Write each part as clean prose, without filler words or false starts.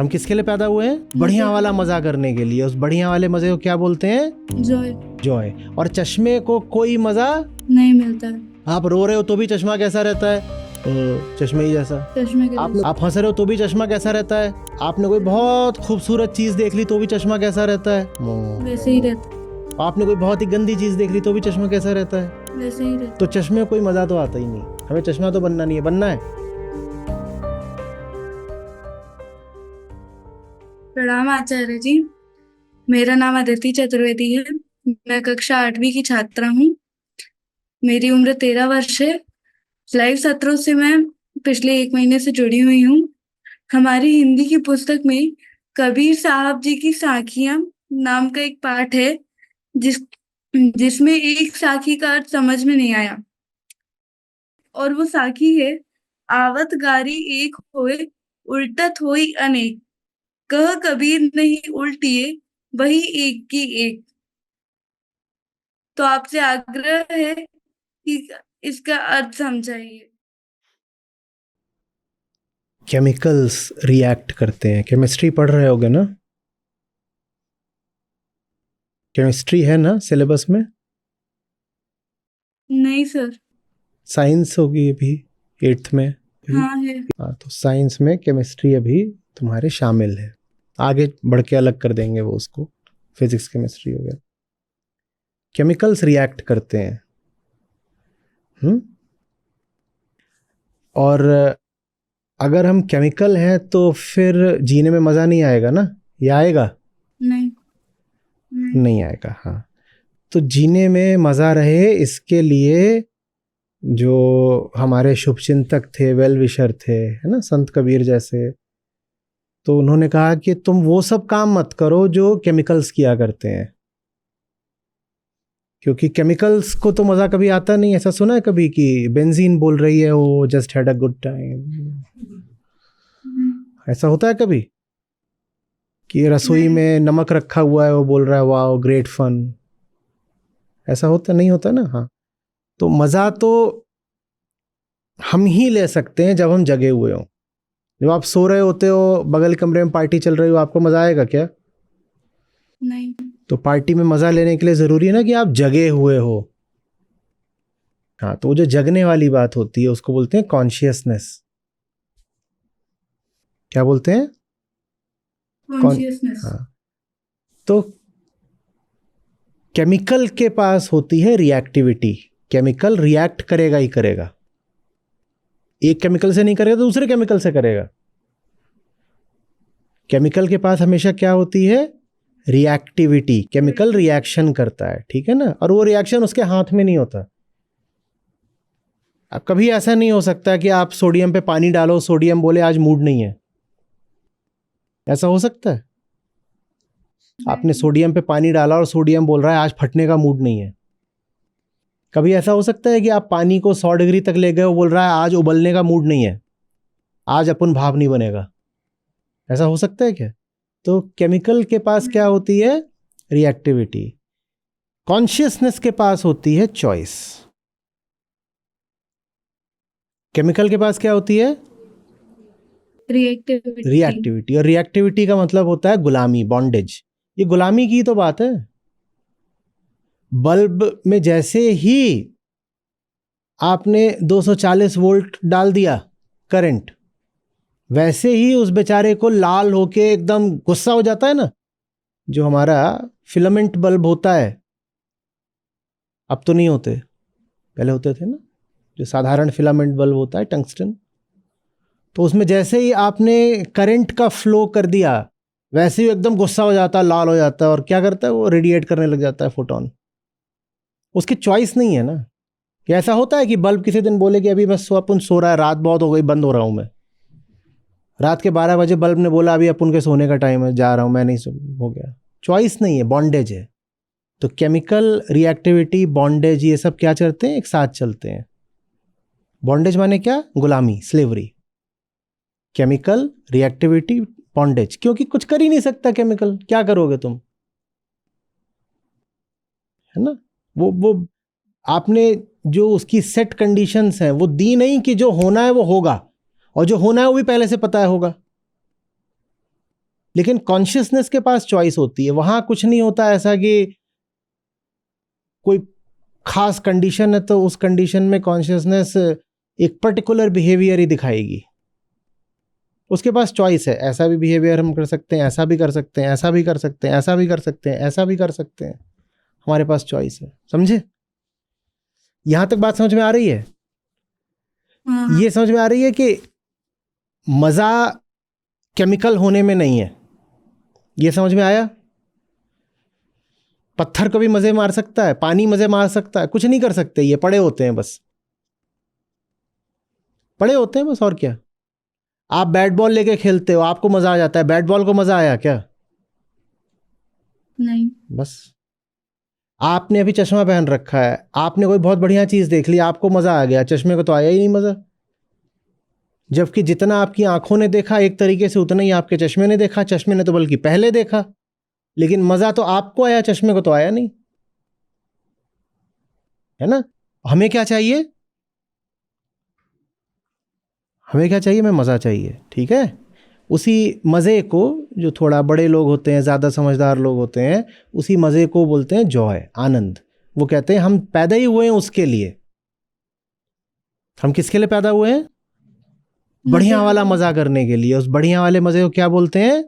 हम किसके लिए पैदा हुए हैं? बढ़िया वाला मजा करने के लिए। उस बढ़िया वाले मजे को क्या बोलते हैं? जॉय। जॉय। और चश्मे को कोई मजा नहीं मिलता। आप रो रहे हो तो भी चश्मा कैसा रहता है? चश्मे ही जैसा। चश्मे के जैसा। आप हंस रहे हो तो भी चश्मा कैसा रहता है? आपने कोई बहुत खूबसूरत चीज देख ली तो भी चश्मा कैसा रहता है? वैसे ही रहता। आपने कोई बहुत ही गंदी चीज देख ली तो भी चश्मा कैसा रहता है? वैसे ही रहता। तो चश्मे में कोई मजा तो आता ही नहीं। हमें चश्मा तो बनना नहीं है, बनना है। प्रणाम आचार्य जी, मेरा नाम अदिति चतुर्वेदी है। मैं कक्षा 8वीं की छात्रा हूँ। मेरी उम्र 13 वर्ष है। लाइव सत्रों से मैं पिछले 1 महीने से जुड़ी हुई हूँ। हमारी हिंदी की पुस्तक में कबीर साहब जी की साखियां नाम का एक पाठ है जिसमें एक साखी का अर्थ समझ में नहीं आया, और वो साखी है, आवत गारी एक होए उल्टत होई अनेक, कह कबीर नहीं उल्टिए वही एक की एक। तो आपसे आग्रह है कि इसका अर्थ समझाइए। केमिकल्स रिएक्ट करते हैं। केमिस्ट्री पढ़ रहे होगे ना? केमिस्ट्री है ना सिलेबस में? नहीं सर। साइंस होगी अभी 8th में। हाँ है। हाँ, तो साइंस में केमिस्ट्री अभी तुम्हारे शामिल है। आगे बढ़ के अलग कर देंगे वो उसको, फिजिक्स केमिस्ट्री वगैरह। केमिकल्स रिएक्ट करते हैं। और अगर हम केमिकल हैं तो फिर जीने में मज़ा नहीं आएगा ना, या आएगा? नहीं। नहीं आएगा। हाँ, तो जीने में मज़ा रहे इसके लिए जो हमारे शुभचिंतक थे, वेल विशर थे, है ना, संत कबीर जैसे, तो उन्होंने कहा कि तुम वो सब काम मत करो जो केमिकल्स किया करते हैं, क्योंकि केमिकल्स को तो मज़ा कभी आता नहीं। ऐसा सुना है कभी कि बेंजीन बोल रही है वो just had a good time? ऐसा होता है कभी कि रसोई में नमक रखा हुआ है, वो बोल रहा है वाओ ग्रेट फन? ऐसा होता नहीं होता ना? हाँ, तो मज़ा तो हम ही ले सकते हैं जब हम जगे हुए हों। जब आप सो रहे होते हो, बगल कमरे में पार्टी चल रही हो, आपको मज़ा आएगा क्या? नहीं। तो पार्टी में मज़ा लेने के लिए ज़रूरी है ना कि आप जगे हुए हो। हाँ, तो वो जो जगने वाली बात होती है उसको बोलते हैं कॉन्शियसनेस। क्या बोलते हैं? कॉन्शियसनेस। हाँ, तो केमिकल के पास होती है रिएक्टिविटी। केमिकल रिएक्ट करेगा ही करेगा। एक केमिकल से नहीं करेगा तो दूसरे केमिकल से करेगा। केमिकल के पास हमेशा क्या होती है? रिएक्टिविटी। केमिकल रिएक्शन करता है, ठीक है ना, और वो रिएक्शन उसके हाथ में नहीं होता। अब कभी ऐसा नहीं हो सकता कि आप सोडियम पे पानी डालो, सोडियम बोले आज मूड नहीं है। ऐसा हो सकता है? आपने सोडियम पे पानी डाला और सोडियम बोल रहा है आज फटने का मूड नहीं है। कभी ऐसा हो सकता है कि आप पानी को 100 डिग्री तक ले गए, वो बोल रहा है आज उबलने का मूड नहीं है, आज अपन भाप नहीं बनेगा? ऐसा हो सकता है क्या? तो केमिकल के पास क्या होती है? रिएक्टिविटी। कॉन्शियसनेस के पास होती है चॉइस। केमिकल के पास क्या होती है? रिएक्टिविटी। और रिएक्टिविटी का मतलब होता है गुलामी, बॉन्डेज। ये गुलामी की तो बात है। बल्ब में जैसे ही आपने 240 वोल्ट डाल दिया करंट, वैसे ही उस बेचारे को लाल होके एकदम गुस्सा हो जाता है ना। जो हमारा फिलामेंट बल्ब होता है, अब तो नहीं होते, पहले होते थे ना, जो साधारण फिलामेंट बल्ब होता है टंगस्टन, तो उसमें जैसे ही आपने करंट का फ्लो कर दिया वैसे ही एकदम गुस्सा हो जाता है, लाल हो जाता है, और क्या करता है वो? रेडिएट करने लग जाता है फोटोन। उसकी चॉइस नहीं है ना। कि ऐसा होता है कि बल्ब किसी दिन बोले कि अभी बस अपन सो रहा है, रात बहुत हो गई, बंद हो रहा हूं मैं। रात के 12 बजे बल्ब ने बोला अभी अपन के सोने का टाइम है, जा रहा हूं मैं, नहीं हो गया। चॉइस नहीं है, बॉन्डेज है। तो केमिकल, रिएक्टिविटी, बॉन्डेज, ये सब क्या चलते हैं? एक साथ चलते हैं। बॉन्डेज माने क्या? गुलामी, स्लेवरी। Chemical, reactivity, bondage. क्योंकि कुछ कर ही नहीं सकता केमिकल, क्या करोगे तुम, है ना। वो आपने जो उसकी सेट कंडीशंस हैं वो दी नहीं कि जो होना है वो होगा, और जो होना है वो भी पहले से पता है होगा। लेकिन कॉन्शियसनेस के पास चॉइस होती है। वहां कुछ नहीं होता ऐसा कि कोई खास कंडीशन है तो उस कंडीशन में कॉन्शियसनेस एक पर्टिकुलर बिहेवियर ही दिखाएगी। उसके पास चॉइस है, ऐसा भी बिहेवियर हम कर सकते हैं, ऐसा भी कर सकते हैं, ऐसा भी कर सकते हैं, ऐसा भी कर सकते हैं, ऐसा भी कर सकते हैं। हमारे पास चॉइस है। समझे? यहां तक बात समझ में आ रही है? हाँ। ये समझ में आ रही है कि मजा केमिकल होने में नहीं है। ये समझ में आया? पत्थर को भी मजे मार सकता है, पानी मजे मार सकता है, कुछ नहीं कर सकते, ये पड़े होते हैं बस, पड़े होते हैं बस। और क्या? आप बैट बॉल लेके खेलते हो, आपको मजा आ जाता है, बैट बॉल को मजा आया क्या? नहीं। बस। आपने अभी चश्मा पहन रखा है, आपने कोई बहुत बढ़िया चीज देख ली, आपको मजा आ गया, चश्मे को तो आया ही नहीं मजा। जबकि जितना आपकी आंखों ने देखा एक तरीके से उतना ही आपके चश्मे ने देखा, चश्मे ने तो बल्कि पहले देखा, लेकिन मजा तो आपको आया, चश्मे को तो आया नहीं, है ना? हमें क्या चाहिए? हमें क्या चाहिए? हमें मजा चाहिए। ठीक है? उसी मजे को, जो थोड़ा बड़े लोग होते हैं, ज्यादा समझदार लोग होते हैं, उसी मजे को बोलते हैं जॉय, आनंद। वो कहते हैं हम पैदा ही हुए हैं उसके लिए। हम किसके लिए पैदा हुए हैं? बढ़िया मजे वाला के लिए। मजा करने के लिए। उस बढ़िया वाले मजे को क्या बोलते हैं?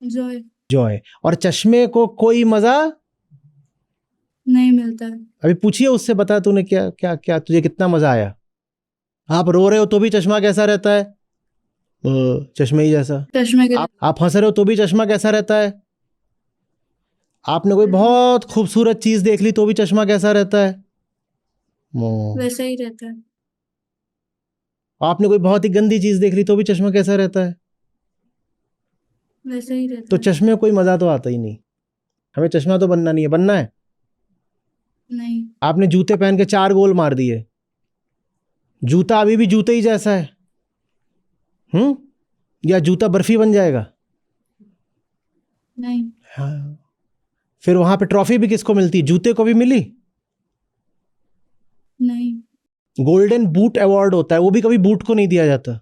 जॉय। जॉय। और चश्मे को कोई मजा नहीं मिलता है। अभी पूछिए उससे, बता तूने क्या क्या क्या, तुझे कितना मजा आया? आप रो रहे हो तो भी चश्मा कैसा रहता है? चश्मे ही जैसा। चश्मे के लिए। आप हंस रहे हो तो भी चश्मा कैसा रहता है? आपने कोई बहुत खूबसूरत चीज देख ली तो भी चश्मा कैसा रहता है? वैसा ही रहता है। आपने कोई बहुत ही गंदी चीज देख ली तो भी चश्मा कैसा रहता है? वैसा ही रहता तो है। चश्मे में कोई मजा तो आता ही नहीं। हमें चश्मा तो बनना नहीं है, बनना है। नहीं। आपने जूते पहन के 4 गोल मार दिए, जूता अभी भी जूते ही जैसा है, या जूता बर्फी बन जाएगा? नहीं। हाँ। फिर वहां पे ट्रॉफी भी किसको मिलती? जूते को भी मिली? नहीं। गोल्डन बूट अवार्ड होता है, वो भी कभी बूट को नहीं दिया जाता।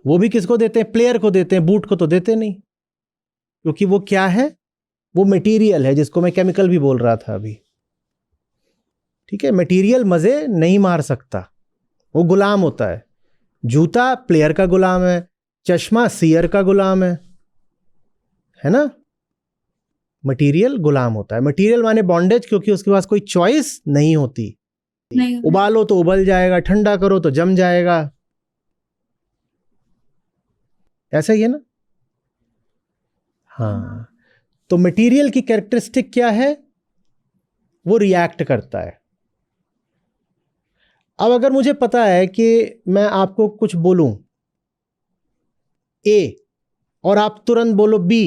वो भी किसको देते हैं? प्लेयर को देते हैं, बूट को तो देते नहीं। क्योंकि वो क्या है? वो मटेरियल है, जिसको मैं केमिकल भी बोल रहा था अभी। ठीक है? मटेरियल मजे नहीं मार सकता, वो गुलाम होता है। जूता प्लेयर का गुलाम है, चश्मा सियर का गुलाम है ना? मटेरियल गुलाम होता है। मटेरियल माने बॉन्डेज, क्योंकि उसके पास कोई चॉइस नहीं होती। नहीं। उबालो तो उबल जाएगा, ठंडा करो तो जम जाएगा, ऐसा ही है ना? हाँ। तो मटेरियल की कैरेक्टरिस्टिक क्या है? वो रिएक्ट करता है। अब अगर मुझे पता है कि मैं आपको कुछ बोलूं ए और आप तुरंत बोलो बी,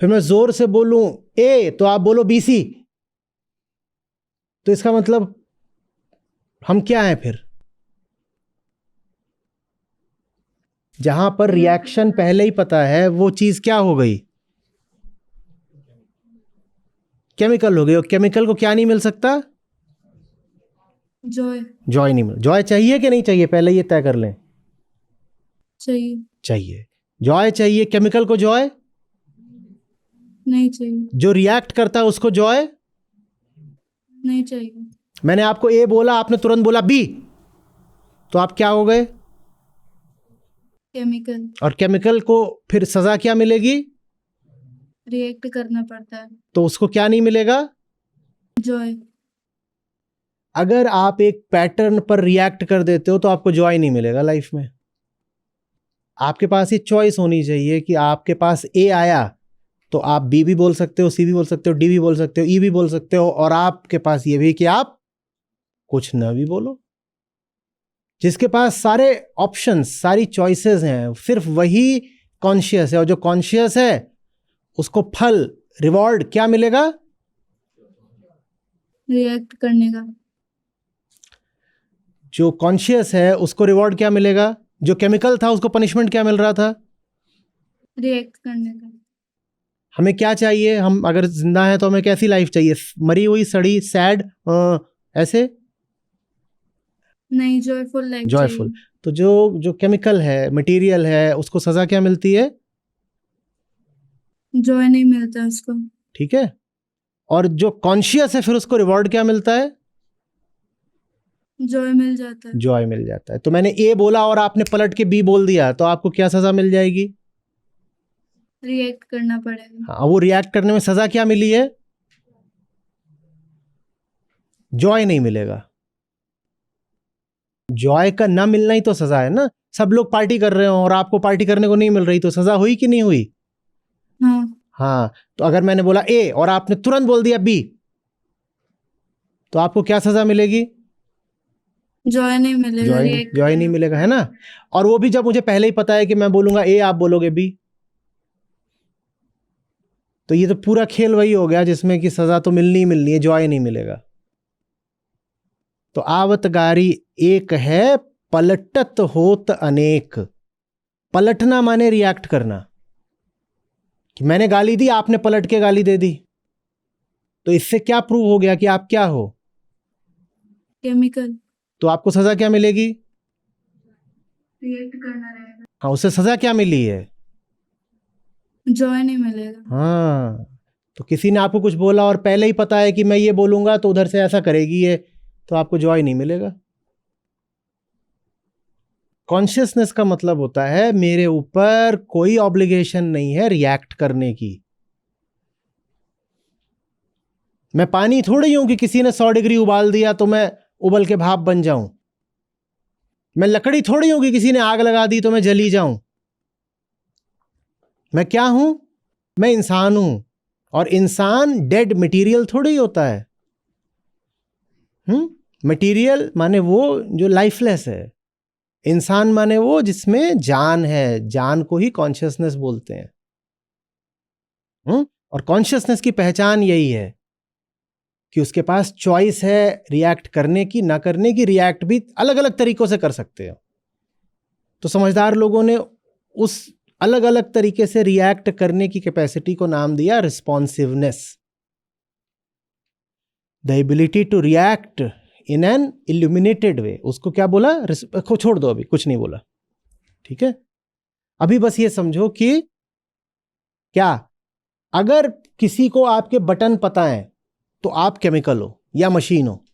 फिर मैं जोर से बोलूं ए तो आप बोलो बी सी, तो इसका मतलब हम क्या हैं फिर? जहां पर रिएक्शन पहले ही पता है, वो चीज क्या हो गई? केमिकल हो गई। और केमिकल को क्या नहीं मिल सकता? जॉय। जॉय नहीं मिल। जॉय चाहिए कि नहीं चाहिए? पहले ये तय कर लें। चाहिए। चाहिए। जॉय चाहिए। केमिकल को जॉय नहीं चाहिए। जो रिएक्ट करता है उसको जॉय नहीं चाहिए। मैंने आपको ए बोला, आपने तुरंत बोला बी, तो आप क्या हो गए? केमिकल। और केमिकल को फिर सजा क्या मिलेगी? रिएक्ट करना पड़ता है। तो उसको क्या नहीं मिलेगा? जॉय। अगर आप एक पैटर्न पर रिएक्ट कर देते हो तो आपको जॉय नहीं मिलेगा लाइफ में। आपके पास ये चॉइस होनी चाहिए कि आपके पास ए आया तो आप बी भी बोल सकते हो, सी भी बोल सकते हो, डी भी बोल सकते हो, ई भी बोल सकते हो, और आपके पास ये भी कि आप कुछ ना भी बोलो। जिसके पास सारे ऑप्शंस, सारी चॉइसेस हैं, सिर्फ वही कॉन्शियस है। और जो कॉन्शियस है उसको फल, रिवॉर्ड क्या मिलेगा? रिएक्ट करने का। जो कॉन्शियस है उसको रिवॉर्ड क्या मिलेगा? जो केमिकल था उसको पनिशमेंट क्या मिल रहा था? रिएक्ट करने का। हमें क्या चाहिए? हम अगर जिंदा हैं तो हमें कैसी लाइफ चाहिए? मरी हुई, सड़ी, सैड, ऐसे? नहीं, जॉयफुल लाइफ जॉयफुल। चाहिए। तो जो जो केमिकल है, मटेरियल है, उसको सजा क्या मिलती है? जॉय नहीं मिलता उसको। ठीक है। और जो कॉन्शियस है फिर उसको रिवॉर्ड क्या मिलता है? जॉय मिल जाता है। जॉय मिल जाता है। तो मैंने ए बोला और आपने पलट के बी बोल दिया, तो आपको क्या सजा मिल जाएगी? रिएक्ट करना पड़ेगा। हाँ, वो रिएक्ट करने में सजा क्या मिली है? जॉय नहीं मिलेगा। जॉय का ना मिलना ही तो सजा है ना। सब लोग पार्टी कर रहे हो और आपको पार्टी करने को नहीं मिल रही, तो सजा हुई कि नहीं हुई? हाँ। हाँ। तो अगर मैंने बोला ए और आपने तुरंत बोल दिया बी, तो आपको क्या सजा मिलेगी? जॉय नहीं मिलेगा, जॉय रिएक्ट जॉय नहीं करना मिलेगा, है ना। और वो भी जब मुझे पहले ही पता है कि मैं बोलूंगा ए, आप बोलोगे बी। तो ये तो पूरा खेल वही हो गया जिसमें कि सजा तो मिलनी ही मिलनी है, जॉय नहीं मिलेगा। तो आवतगारी एक है, पलटत होत अनेक। पलटना माने रिएक्ट करना, कि मैंने गाली दी, आपने पलट के गाली दे दी। तो इससे क्या प्रूव हो गया कि आप क्या हो? केमिकल। तो आपको सजा क्या मिलेगी? रिएक्ट करना रहेगा। हाँ, उससे सजा क्या मिली है? जॉय नहीं मिलेगा। हाँ। तो किसी ने आपको कुछ बोला और पहले ही पता है कि मैं ये बोलूंगा तो उधर से ऐसा करेगी ये, तो आपको जॉय नहीं मिलेगा। कॉन्शियसनेस का मतलब होता है मेरे ऊपर कोई ऑब्लिगेशन नहीं है रिएक्ट करने की। मैं पानी थोड़ी हूं कि किसी ने 100 डिग्री उबाल दिया तो मैं उबल के भाप बन जाऊं। मैं लकड़ी थोड़ी हूं कि किसी ने आग लगा दी तो मैं जली जाऊं। मैं क्या हूं? मैं इंसान हूं। और इंसान डेड मटेरियल थोड़ी होता है। मटेरियल माने वो जो लाइफलेस है। इंसान माने वो जिसमें जान है। जान को ही कॉन्शियसनेस बोलते हैं। और कॉन्शियसनेस की पहचान यही है कि उसके पास चॉइस है रिएक्ट करने की, ना करने की। रिएक्ट भी अलग अलग तरीकों से कर सकते हो। तो समझदार लोगों ने उस अलग अलग तरीके से रिएक्ट करने की कैपेसिटी को नाम दिया responsiveness. The ability to react in an illuminated way. उसको क्या बोला? छोड़ दो, अभी कुछ नहीं बोला। ठीक है। अभी बस ये समझो कि क्या अगर किसी को आपके बटन पता है तो आप केमिकल हो या मशीन हो।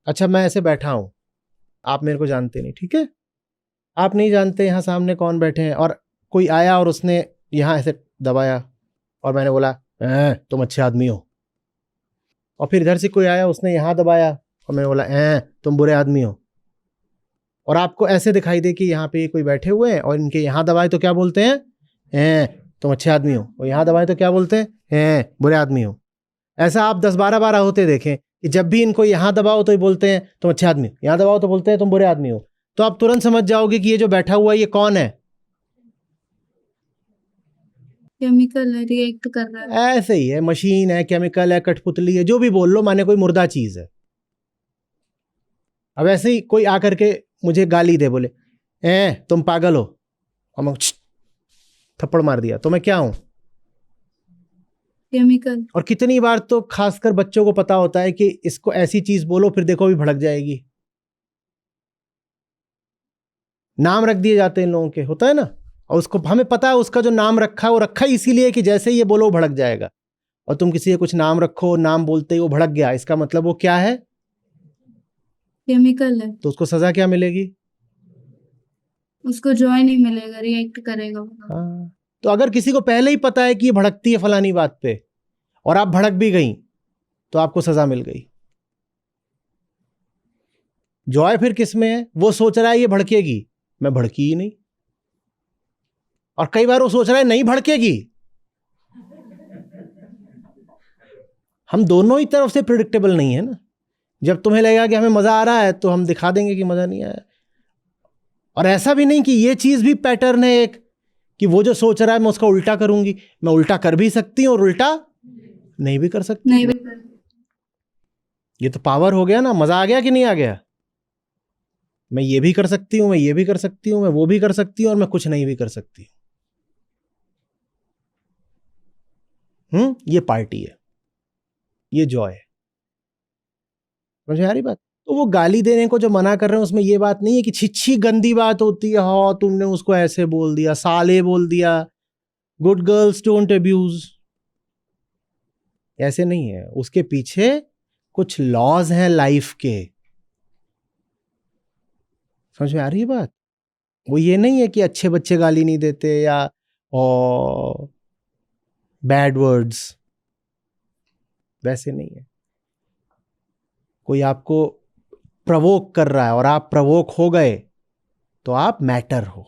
अच्छा, मैं ऐसे बैठा हूं, आप मेरे को जानते नहीं, ठीक है। आप नहीं जानते यहां सामने कौन बैठे हैं, और कोई आया और उसने यहां ऐसे दबाया और मैंने बोला तुम अच्छे आदमी हो। और फिर इधर से कोई आया, उसने यहां दबाया और मैंने बोला तुम बुरे आदमी हो। और आपको ऐसे दिखाई दे कि यहाँ पे कोई बैठे हुए हैं और इनके यहाँ दबाए तो क्या बोलते हैं? तुम अच्छे आदमी हो। और यहाँ दबाए तो क्या बोलते हैं? बुरे आदमी हो। ऐसा आप 10-12 बार होते देखें कि जब भी इनको यहाँ दबाओ तो ये बोलते हैं तुम अच्छे आदमी हो, यहाँ दबाओ तो बोलते हैं तुम बुरे आदमी हो। तो आप तुरंत समझ जाओगे कि ये जो बैठा हुआ है ये कौन है? केमिकल है, रिएक्ट कर रहा है। ऐसे ही है, मशीन है, केमिकल है, कठपुतली है, जो भी बोल लो, माने कोई मुर्दा चीज है। अब ऐसे ही कोई आकर के मुझे गाली दे, बोले तुम पागल हो, और मैं थप्पड़ मार दिया, तो मैं क्या हूं? केमिकल। और कितनी बार तो खासकर बच्चों को पता होता है कि इसको ऐसी चीज बोलो फिर देखो भी भड़क जाएगी। नाम रख दिए जाते हैं इन लोगों के, होता है ना। और उसको हमें पता है उसका जो नाम रखा है वो रखा ही इसीलिए कि जैसे ही ये बोलो वो भड़क जाएगा। और तुम किसी से कुछ नाम रखो, नाम बोलते ही वो भड़क गया, इसका मतलब वो क्या है? केमिकल है। तो उसको सजा क्या मिलेगी? उसको जॉय नहीं मिलेगा, रिएक्ट करेगा वो। हाँ। तो अगर किसी को पहले ही पता है कि ये भड़कती है फलानी बात पे और आप भड़क भी गई तो आपको सजा मिल गई। जॉय फिर किस में है? वो सोच रहा है ये भड़केगी, मैं भड़की ही नहीं। और कई बार वो सोच रहा है नहीं भड़केगी। हम दोनों ही तरफ से प्रिडिक्टेबल नहीं है ना। जब तुम्हें लगेगा कि हमें मजा आ रहा है तो हम दिखा देंगे कि मजा नहीं आया। और ऐसा भी नहीं कि ये चीज भी पैटर्न है एक, कि वो जो सोच रहा है मैं उसका उल्टा करूंगी। मैं उल्टा कर भी सकती हूँ और उल्टा नहीं भी कर सकती। नहीं। ये तो पावर हो गया ना। मजा आ गया कि नहीं आ गया? मैं ये भी कर सकती हूं, मैं ये भी कर सकती हूं, मैं वो भी कर सकती हूं, और मैं कुछ नहीं भी कर सकती। ये पार्टी है, ये जॉय है। समझ में आ रही बात? तो वो गाली देने को जो मना कर रहे हैं उसमें ये बात नहीं है कि छिछी गंदी बात होती है, हाँ तुमने उसको ऐसे बोल दिया, साले बोल दिया, गुड गर्ल्स डोंट अब्यूज, ऐसे नहीं है। उसके पीछे कुछ लॉज हैं लाइफ के। समझ में आ रही है बात? वो ये नहीं है कि अच्छे बच्चे गाली नहीं देते या बैड वर्ड्स, वैसे नहीं है। कोई आपको प्रवोक कर रहा है और आप प्रवोक हो गए तो आप मैटर हो।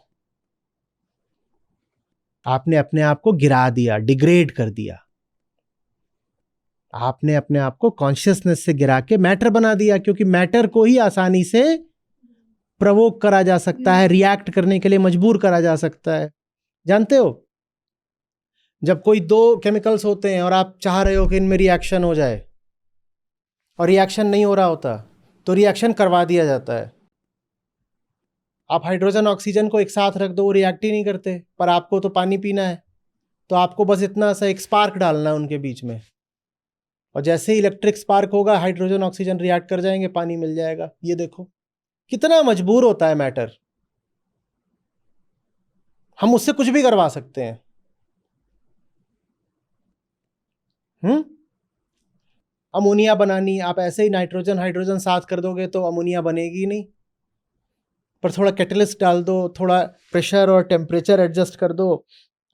आपने अपने आप को गिरा दिया, डिग्रेड कर दिया, आपने अपने आप को कॉन्शियसनेस से गिरा के मैटर बना दिया, क्योंकि मैटर को ही आसानी से प्रवोक करा जा सकता है, रिएक्ट करने के लिए मजबूर करा जा सकता है। जानते हो, जब कोई दो केमिकल्स होते हैं और आप चाह रहे हो कि इनमें रिएक्शन हो जाए और रिएक्शन नहीं हो रहा होता, तो रिएक्शन करवा दिया जाता है। आप हाइड्रोजन ऑक्सीजन को एक साथ रख दो, वो रिएक्ट ही नहीं करते, पर आपको तो पानी पीना है, तो आपको बस इतना सा एक स्पार्क डालना है उनके बीच में, और जैसे ही इलेक्ट्रिक स्पार्क होगा हाइड्रोजन ऑक्सीजन रिएक्ट कर जाएंगे, पानी मिल जाएगा। ये देखो कितना मजबूर होता है मैटर। हम उससे कुछ भी करवा सकते हैं। अमोनिया बनानी, आप ऐसे ही नाइट्रोजन हाइड्रोजन साथ कर दोगे तो अमोनिया बनेगी ही नहीं, पर थोड़ा कैटलिस्ट डाल दो, थोड़ा प्रेशर और टेम्परेचर एडजस्ट कर दो,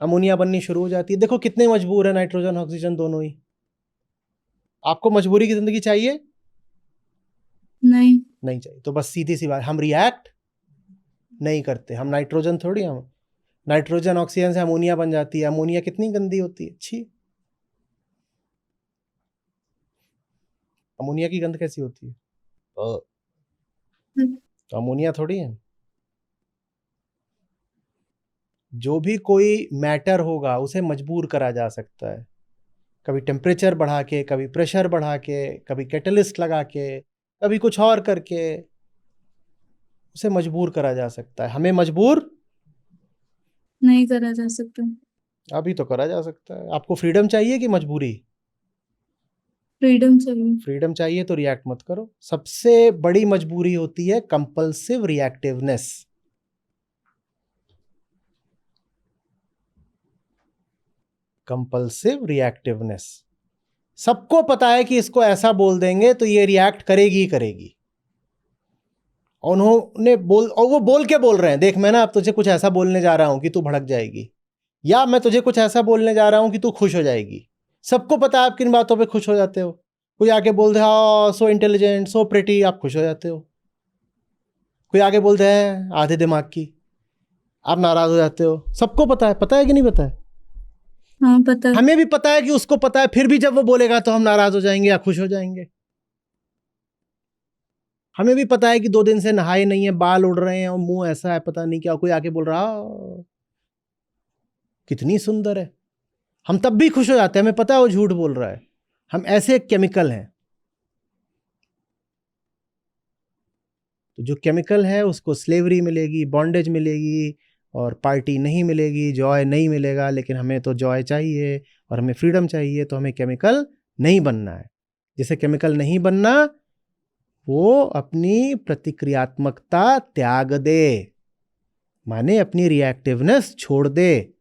अमोनिया बननी शुरू हो जाती है। देखो कितने मजबूर है नाइट्रोजन ऑक्सीजन दोनों ही। आपको मजबूरी की जिंदगी चाहिए? नहीं। नहीं चाहिए। तो बस सीधी सी बात, हम रिएक्ट नहीं करते। हम नाइट्रोजन थोड़ी, हम नाइट्रोजन ऑक्सीजन से अमोनिया बन जाती है। अमोनिया कितनी गंदी होती है, छी। अमोनिया की गंध कैसी होती है? तो अमोनिया थोड़ी है। जो भी कोई मैटर होगा उसे मजबूर करा जा सकता है, कभी टेम्परेचर बढ़ा के, कभी प्रेशर बढ़ा के, कभी कैटलिस्ट लगा के, कभी कुछ और करके उसे मजबूर करा जा सकता है। हमें मजबूर नहीं करा जा सकता। अभी तो करा जा सकता है। आपको फ्रीडम चाहिए कि मजबूरी? फ्रीडम चाहिए। फ्रीडम चाहिए तो रिएक्ट मत करो। सबसे बड़ी मजबूरी होती है कंपल्सिव रिएक्टिवनेस। कंपल्सिव रिएक्टिवनेस, सबको पता है कि इसको ऐसा बोल देंगे तो ये रिएक्ट करेगी ही करेगी। उन्होंने और वो बोल के बोल रहे हैं, देख मैं ना अब तुझे कुछ ऐसा बोलने जा रहा हूं कि तू भड़क जाएगी, या मैं तुझे कुछ ऐसा बोलने जा रहा हूं कि तू खुश हो जाएगी। सबको पता है आप किन बातों पे खुश हो जाते हो। कोई आके बोल दे हाँ सो इंटेलिजेंट सो प्रिटी, आप खुश हो जाते हो। कोई आगे बोल दे आधे दिमाग की, आप नाराज हो जाते हो। सबको पता है कि नहीं पता है? हाँ पता है। हमें भी पता है कि उसको पता है, फिर भी जब वो बोलेगा तो हम नाराज हो जाएंगे या खुश हो जाएंगे। हमें भी पता है कि 2 दिन से नहाए नहीं है, बाल उड़ रहे हैं और मुंह ऐसा है पता नहीं क्या, कोई आके बोल रहा कितनी सुंदर है, हम तब भी खुश हो जाते हैं। हमें पता है वो झूठ बोल रहा है। हम ऐसे केमिकल हैं। तो जो केमिकल है उसको स्लेवरी मिलेगी, बॉन्डेज मिलेगी और पार्टी नहीं मिलेगी, जॉय नहीं मिलेगा। लेकिन हमें तो जॉय चाहिए और हमें फ्रीडम चाहिए, तो हमें केमिकल नहीं बनना है। जिसे केमिकल नहीं बनना वो अपनी प्रतिक्रियात्मकता त्याग दे, माने अपनी रिएक्टिवनेस छोड़ दे।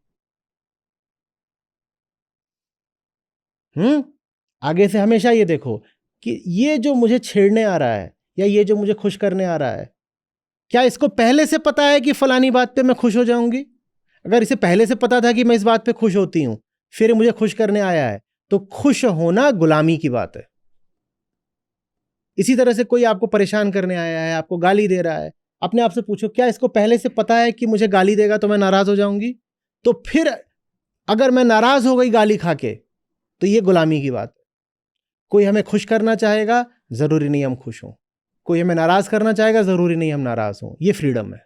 आगे से हमेशा ये देखो कि ये जो मुझे छेड़ने आ रहा है या ये जो मुझे खुश करने आ रहा है, क्या इसको पहले से पता है कि फलानी बात पे मैं खुश हो जाऊंगी? अगर इसे पहले से पता था कि मैं इस बात पे खुश होती हूं, फिर मुझे खुश करने आया है, तो खुश होना गुलामी की बात है। इसी तरह से कोई आपको परेशान करने आया है, आपको गाली दे रहा है, अपने आप से पूछो क्या इसको पहले से पता है कि मुझे गाली देगा तो मैं नाराज हो जाऊंगी? तो फिर अगर मैं नाराज हो गई गाली खा के, तो ये गुलामी की बात है। कोई हमें खुश करना चाहेगा, जरूरी नहीं हम खुश हों। कोई हमें नाराज करना चाहेगा, जरूरी नहीं हम नाराज हों। ये फ्रीडम है।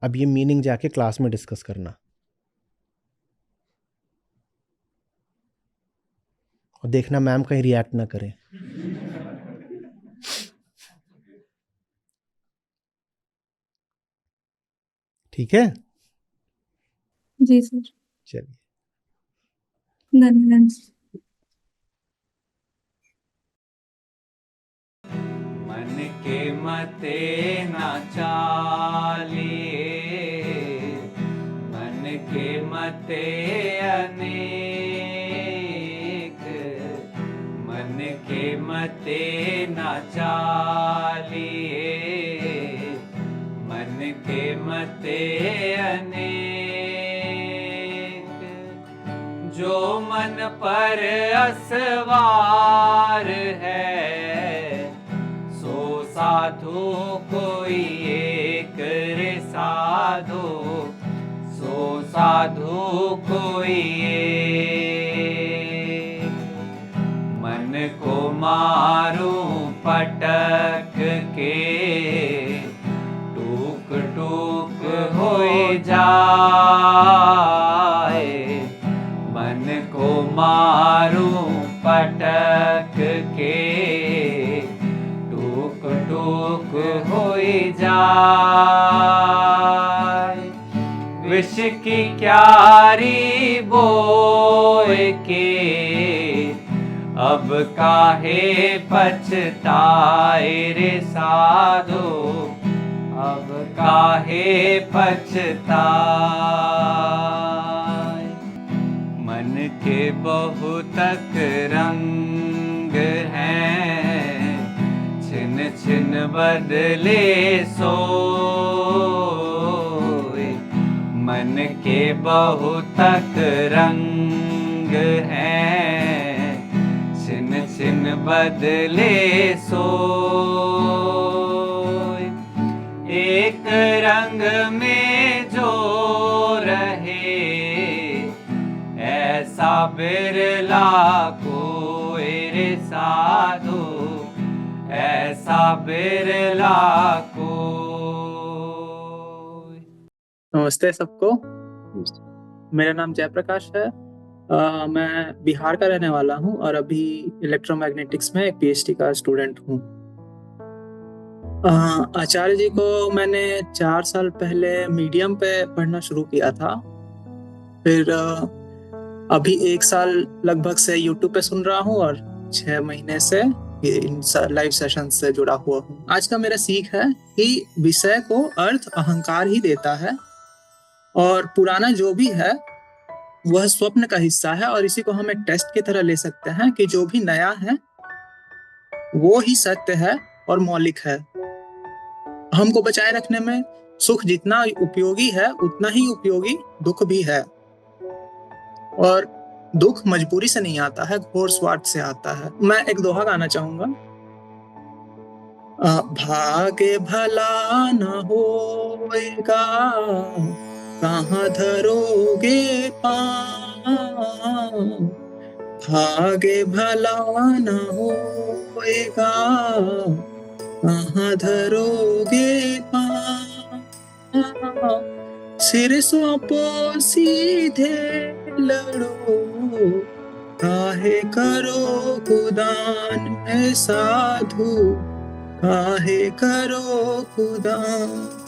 अब ये मीनिंग जाके क्लास में डिस्कस करना और देखना मैम कहीं रिएक्ट ना करें। ठीक है, जी सर, चलिए। धन्यवाद। मन के मते ना चालिए, मन के मते अनेक, मन के मते ना चालिए, मन के मते अनेक। जो मन पर असवार है, सो साधु कोई एक रे साधु, सो साधु कोई एक। मन को मारूं पटक के, टूक टूक होए जाए, मन को मारूं पटक के, टूक टूक होए जाए। विष की क्यारी बोए के, अब काहे पछताए रे साधु, अब काहे पछताए। मन के बहुतक रंग हैं, छिन छिन बदले सोए। मन के बहुतक रंग हैं, छिन छिन बदले सोए। एक रंग में जो रहे, ऐसा बिरला कोई रे साधु, ऐसा बिरला कोई। नमस्ते सबको, मेरा नाम जयप्रकाश है। मैं बिहार का रहने वाला हूँ और अभी इलेक्ट्रोमैग्नेटिक्स में एक पीएचडी का स्टूडेंट हूँ। आचार्य जी को मैंने 4 साल पहले मीडियम पे पढ़ना शुरू किया था, फिर अभी 1 साल लगभग से यूट्यूब पे सुन रहा हूँ और 6 महीने से इन लाइव सेशन से जुड़ा हुआ हूँ। आज का मेरा सीख है कि विषय को अर्थ अहंकार ही देता है और पुराना जो भी है वह स्वप्न का हिस्सा है, और इसी को हम एक टेस्ट की तरह ले सकते हैं कि जो भी नया है वो ही सत्य है और मौलिक है। हमको बचाए रखने में सुख जितना उपयोगी है उतना ही उपयोगी दुख भी है, और दुख मजबूरी से नहीं आता है, घोर स्वार्थ से आता है। मैं एक दोहा गाना चाहूंगा। भागे भला न होएगा, कहाँ धरोगे पाँव, भागे भला न होएगा, कहाँ धरोगे पाँव। सिर सौंपो सीधे लड़ो, काहे करो खुदान में साधु, काहे करो खुदान।